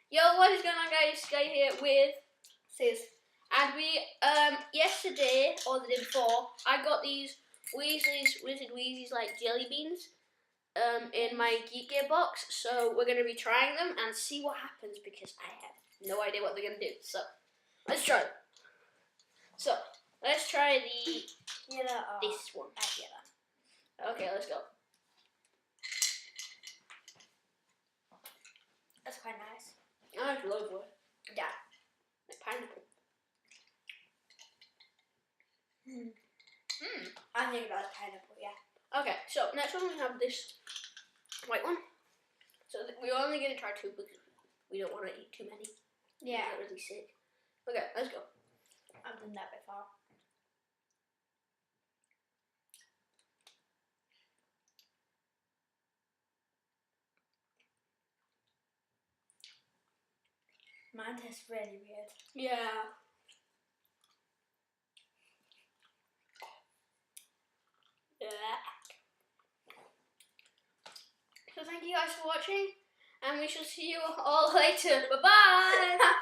Yo, what is going on, guys? Guy here with Sis. and we yesterday or the day before I got these Weasley's Wheezes like jelly beans in my Geek Gear box, so we're gonna be trying them and see what happens because I have no idea what they're gonna do. So let's try them. So let's try this one. Okay, let's go. That's quite nice. That's lovely. Yeah. Like pineapple. I think that's pineapple, yeah. Okay, so next one we have this white one. So we're only going to try two because we don't want to eat too many. Yeah. We get really sick. Okay, let's go. I've done that before. Mine tastes really weird. Yeah. So thank you guys for watching, and we shall see you all later. Bye bye.